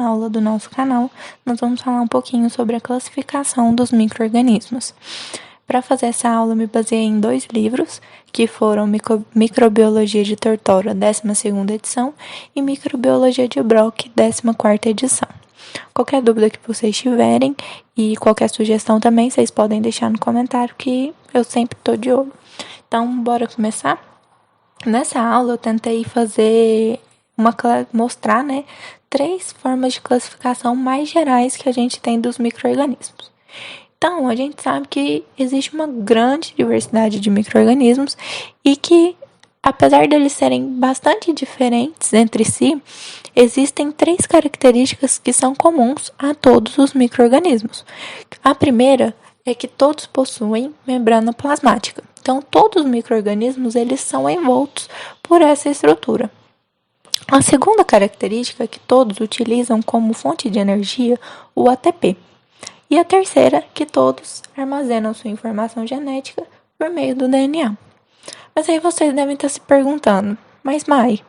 aula do nosso canal, nós vamos falar um pouquinho sobre a classificação dos micro-organismos. Para fazer essa aula, eu me baseei em 2 livros, que foram Microbiologia de Tortora, 12ª edição, e Microbiologia de Brock, 14ª edição. Qualquer dúvida que vocês tiverem e qualquer sugestão também, vocês podem deixar no comentário que eu sempre estou de olho. Então, bora começar? Nessa aula, eu tentei mostrar, 3 formas de classificação mais gerais que a gente tem dos micro-organismos. Então, a gente sabe que existe uma grande diversidade de micro-organismos e que, apesar deles serem bastante diferentes entre si, existem 3 características que são comuns a todos os micro-organismos. A primeira é que todos possuem membrana plasmática. Então, todos os micro-organismos eles são envoltos por essa estrutura. A segunda característica é que todos utilizam como fonte de energia o ATP. E a terceira, que todos armazenam sua informação genética por meio do DNA. Mas aí vocês devem estar se perguntando, mas Mai,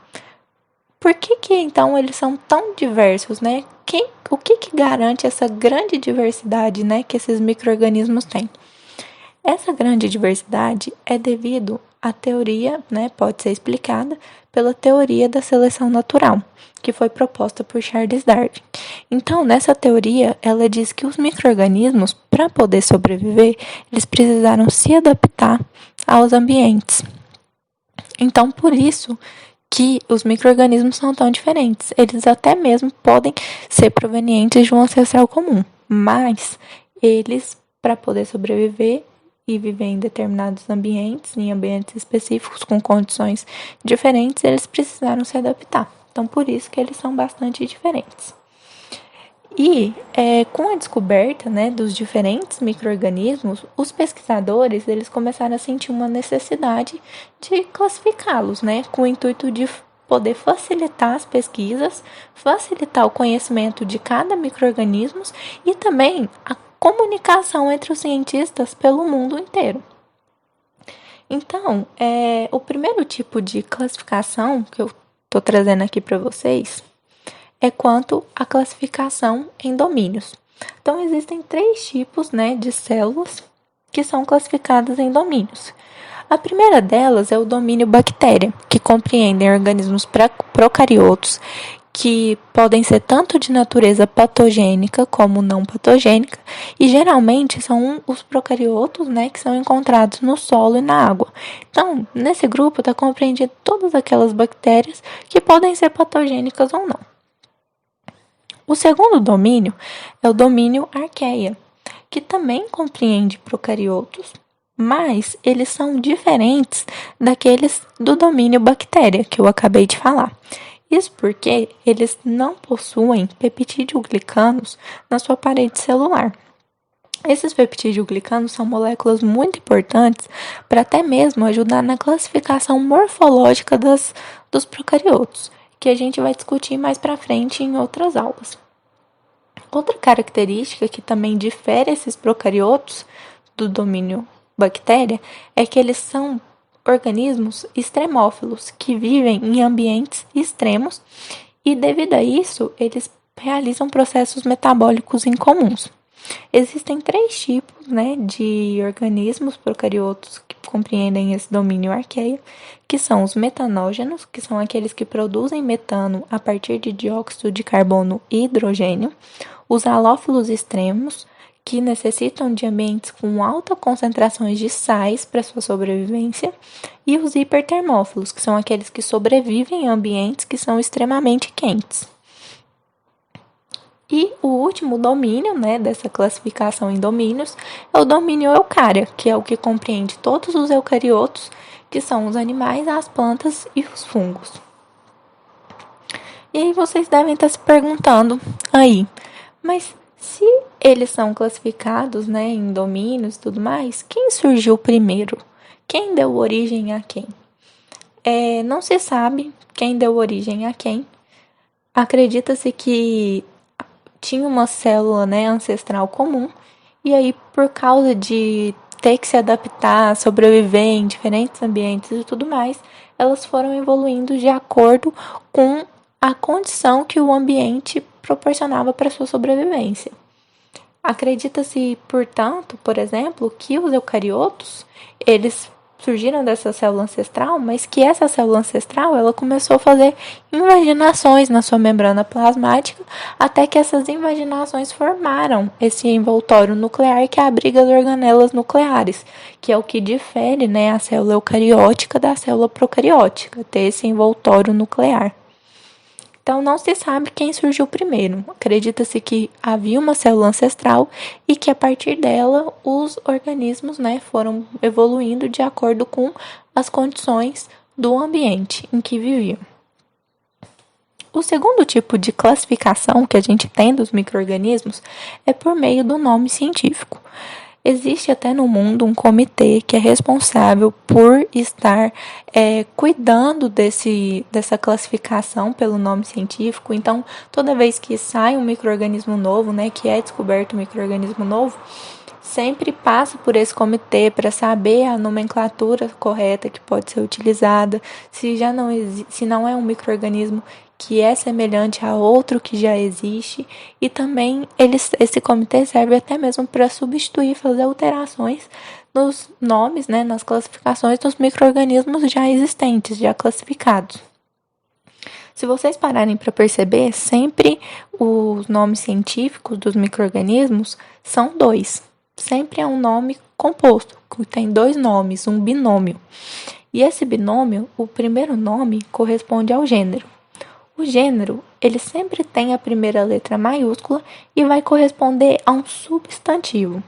por que então eles são tão diversos, O que garante essa grande diversidade, que esses micro-organismos têm? Essa grande diversidade é devido à teoria, pode ser explicada pela teoria da seleção natural, que foi proposta por Charles Darwin. Então, nessa teoria, ela diz que os micro-organismos, para poder sobreviver, eles precisaram se adaptar aos ambientes. Então, por isso que os micro-organismos são tão diferentes. Eles até mesmo podem ser provenientes de um ancestral comum, mas eles, para poder sobreviver e viver em determinados ambientes, em ambientes específicos, com condições diferentes, eles precisaram se adaptar. Então, por isso que eles são bastante diferentes. E com a descoberta dos diferentes micro-organismos, os pesquisadores eles começaram a sentir uma necessidade de classificá-los, com o intuito de poder facilitar as pesquisas, facilitar o conhecimento de cada micro-organismo e também a comunicação entre os cientistas pelo mundo inteiro. Então, o primeiro tipo de classificação que eu estou trazendo aqui para vocês é quanto à classificação em domínios. Então, existem 3 tipos de células que são classificadas em domínios. A primeira delas é o domínio bactéria, que compreendem organismos procariotos, que podem ser tanto de natureza patogênica como não patogênica, e geralmente são os procariotos, que são encontrados no solo e na água. Então, nesse grupo está compreendido todas aquelas bactérias que podem ser patogênicas ou não. O segundo domínio é o domínio arqueia, que também compreende procariotos, mas eles são diferentes daqueles do domínio bactéria, que eu acabei de falar. Isso porque eles não possuem peptídeo-glicanos na sua parede celular. Esses peptídeo-glicanos são moléculas muito importantes para até mesmo ajudar na classificação morfológica dos procariotos, que a gente vai discutir mais para frente em outras aulas. Outra característica que também difere esses procariotos do domínio bactéria é que eles são organismos extremófilos, que vivem em ambientes extremos e, devido a isso, eles realizam processos metabólicos incomuns. Existem 3 tipos de organismos procariotos que compreendem esse domínio arqueia, que são os metanógenos, que são aqueles que produzem metano a partir de dióxido de carbono e hidrogênio, os halófilos extremos, que necessitam de ambientes com altas concentrações de sais para sua sobrevivência, e os hipertermófilos, que são aqueles que sobrevivem em ambientes que são extremamente quentes. E o último domínio dessa classificação em domínios é o domínio eucária, que é o que compreende todos os eucariotos, que são os animais, as plantas e os fungos. E aí vocês devem estar se perguntando mas se eles são classificados em domínios e tudo mais, quem surgiu primeiro? Quem deu origem a quem? Não se sabe quem deu origem a quem. Acredita-se que tinha uma célula ancestral comum, e aí por causa de ter que se adaptar, sobreviver em diferentes ambientes e tudo mais, elas foram evoluindo de acordo com a condição que o ambiente proporcionava para sua sobrevivência. Acredita-se, portanto, por exemplo, que os eucariotos, eles surgiram dessa célula ancestral, mas que essa célula ancestral, ela começou a fazer invaginações na sua membrana plasmática, até que essas invaginações formaram esse envoltório nuclear que abriga as organelas nucleares, que é o que difere, né, a célula eucariótica da célula procariótica, ter esse envoltório nuclear. Então, não se sabe quem surgiu primeiro. Acredita-se que havia uma célula ancestral e que, a partir dela, os organismos, né, foram evoluindo de acordo com as condições do ambiente em que viviam. O segundo tipo de classificação que a gente tem dos micro-organismos é por meio do nome científico. Existe até no mundo um comitê que é responsável por estar cuidando dessa classificação pelo nome científico. Então, toda vez que sai um micro-organismo novo, né, que é descoberto um micro-organismo novo, sempre passa por esse comitê para saber a nomenclatura correta que pode ser utilizada, se não é um micro-organismo que é semelhante a outro que já existe, e também esse comitê serve até mesmo para substituir, fazer alterações nos nomes, né, nas classificações dos micro-organismos já existentes, já classificados. Se vocês pararem para perceber, sempre os nomes científicos dos micro-organismos são dois. Sempre é um nome composto, que tem dois nomes, um binômio. E esse binômio, o primeiro nome corresponde ao gênero. O gênero, ele sempre tem a primeira letra maiúscula e vai corresponder a um substantivo.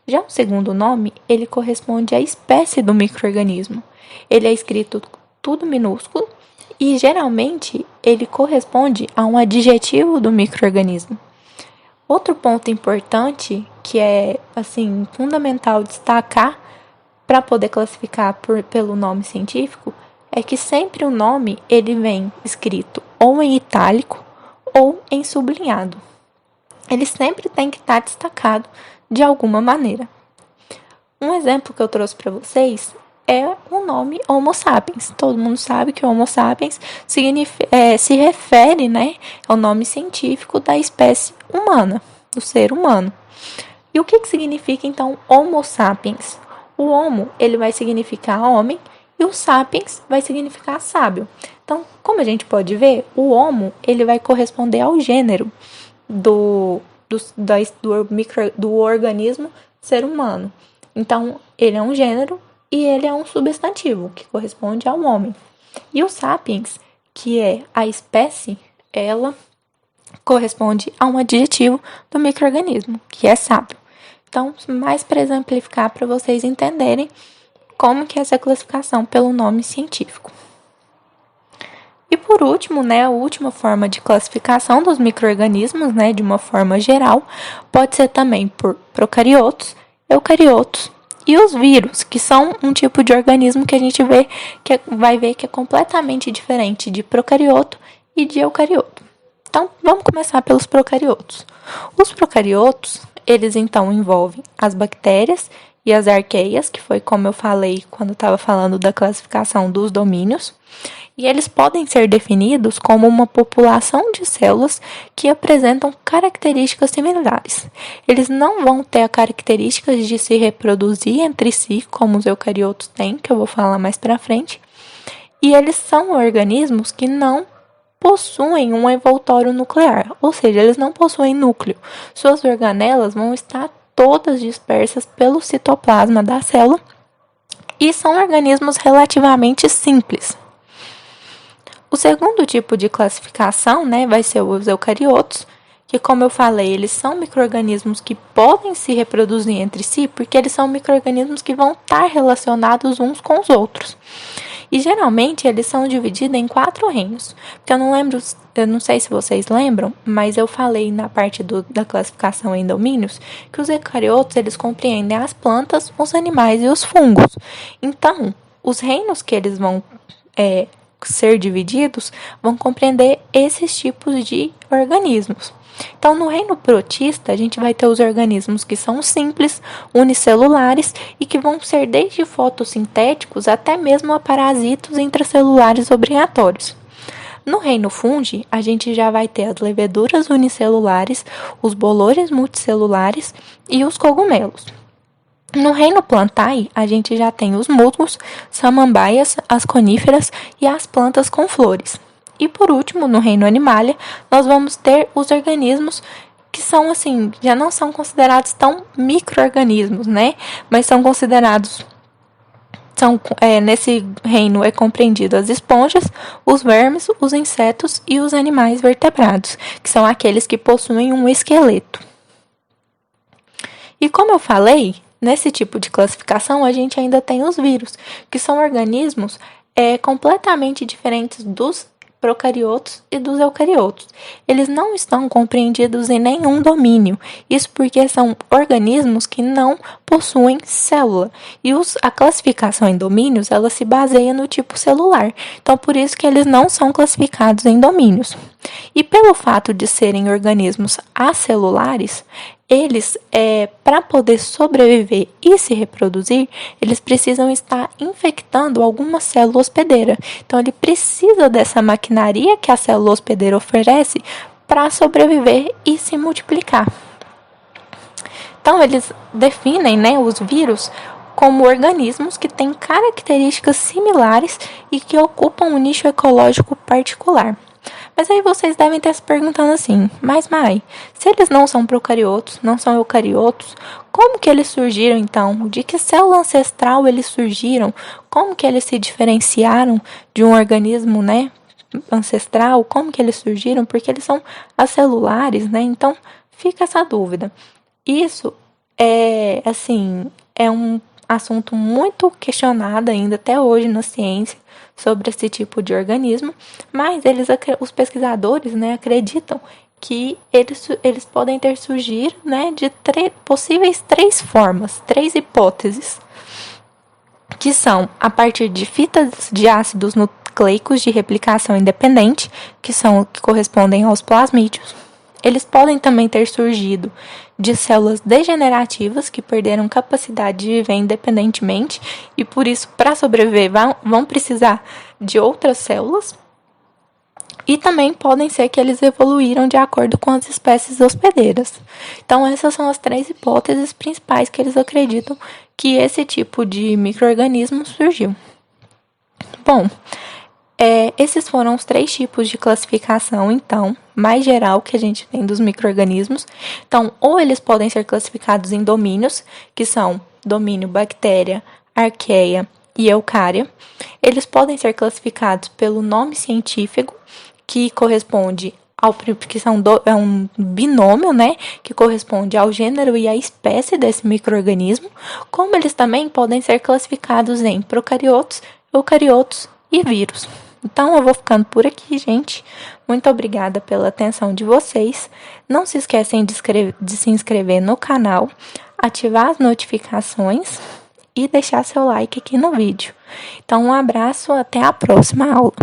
Já o segundo nome, ele corresponde à espécie do micro-organismo. Ele é escrito tudo minúsculo e, geralmente, ele corresponde a um adjetivo do micro-organismo. Outro ponto importante, que é, assim, fundamental destacar para poder classificar pelo nome científico, é que sempre o nome ele vem escrito ou em itálico ou em sublinhado. Ele sempre tem que estar destacado de alguma maneira. Um exemplo que eu trouxe para vocês é o nome Homo sapiens. Todo mundo sabe que Homo sapiens se refere, né, ao nome científico da espécie humana, do ser humano. E o que significa então Homo sapiens? O Homo ele vai significar homem e o sapiens vai significar sábio. Então, como a gente pode ver, o Homo ele vai corresponder ao gênero do organismo ser humano. Então, ele é um gênero e ele é um substantivo, que corresponde ao homem. E o sapiens, que é a espécie, ela corresponde a um adjetivo do micro-organismo, que é sábio. Então, mais para exemplificar, para vocês entenderem como que é essa classificação pelo nome científico. E por último, né, a última forma de classificação dos micro-organismos, né, de uma forma geral, pode ser também por procariotos, eucariotos e os vírus, que são um tipo de organismo que a gente vai ver que é completamente diferente de procarioto e de eucarioto. Então, vamos começar pelos procariotos. Os procariotos, eles então envolvem as bactérias e as arqueias, que foi como eu falei quando estava falando da classificação dos domínios, e eles podem ser definidos como uma população de células que apresentam características similares. Eles não vão ter a característica de se reproduzir entre si, como os eucariotos têm, que eu vou falar mais para frente, e eles são organismos que não possuem um envoltório nuclear, ou seja, eles não possuem núcleo. Suas organelas vão estar todas dispersas pelo citoplasma da célula e são organismos relativamente simples. O segundo tipo de classificação, né, vai ser os eucariotos, que, como eu falei, eles são micro-organismos que podem se reproduzir entre si, porque eles são micro-organismos que vão estar relacionados uns com os outros. E geralmente eles são divididos em 4 reinos. Porque eu não sei se vocês lembram, mas eu falei na parte da classificação em domínios que os eucariotos eles compreendem as plantas, os animais e os fungos. Então, os reinos que eles vão ser divididos vão compreender esses tipos de organismos. Então, no reino protista, a gente vai ter os organismos que são simples, unicelulares e que vão ser desde fotossintéticos até mesmo a parasitos intracelulares obrigatórios. No reino fungi, a gente já vai ter as leveduras unicelulares, os bolores multicelulares e os cogumelos. No reino plantae, a gente já tem os musgos, samambaias, as coníferas e as plantas com flores. E por último, no reino animalia, nós vamos ter os organismos que são assim, já não são considerados tão micro-organismos, né? Mas são considerados nesse reino é compreendido as esponjas, os vermes, os insetos e os animais vertebrados, que são aqueles que possuem um esqueleto. E como eu falei, nesse tipo de classificação a gente ainda tem os vírus, que são organismos completamente diferentes dos procariotos e dos eucariotos. Eles não estão compreendidos em nenhum domínio. Isso porque são organismos que não possuem célula. E a classificação em domínios, ela se baseia no tipo celular. Então, por isso que eles não são classificados em domínios. E pelo fato de serem organismos acelulares, eles, para poder sobreviver e se reproduzir, eles precisam estar infectando alguma célula hospedeira. Então, ele precisa dessa maquinaria que a célula hospedeira oferece para sobreviver e se multiplicar. Então, eles definem, né, os vírus como organismos que têm características similares e que ocupam um nicho ecológico particular. Mas aí vocês devem estar se perguntando assim, mas Mai, se eles não são procariotos, não são eucariotos, como que eles surgiram então? De que célula ancestral eles surgiram? Como que eles se diferenciaram de um organismo, né, ancestral? Como que eles surgiram? Porque eles são acelulares, né? Então, fica essa dúvida. Isso é um assunto muito questionado ainda até hoje na ciência sobre esse tipo de organismo, mas os pesquisadores, né, acreditam que eles podem ter surgido, né, de possíveis três formas, três hipóteses, que são a partir de fitas de ácidos nucleicos de replicação independente, que correspondem aos plasmídeos. Eles podem também ter surgido de células degenerativas que perderam capacidade de viver independentemente e por isso, para sobreviver, vão precisar de outras células. E também podem ser que eles evoluíram de acordo com as espécies hospedeiras. Então, essas são as três hipóteses principais que eles acreditam que esse tipo de micro-organismo surgiu. Bom, esses foram os três tipos de classificação, então, mais geral que a gente tem dos micro-organismos. Então, ou eles podem ser classificados em domínios, que são domínio bactéria, arqueia e eucária. Eles podem ser classificados pelo nome científico, que corresponde é um binômio, né, que corresponde ao gênero e à espécie desse micro-organismo, como eles também podem ser classificados em procariotos, eucariotos e vírus. Então, eu vou ficando por aqui, gente. Muito obrigada pela atenção de vocês. Não se esquecem de se inscrever no canal, ativar as notificações e deixar seu like aqui no vídeo. Então, um abraço, até a próxima aula.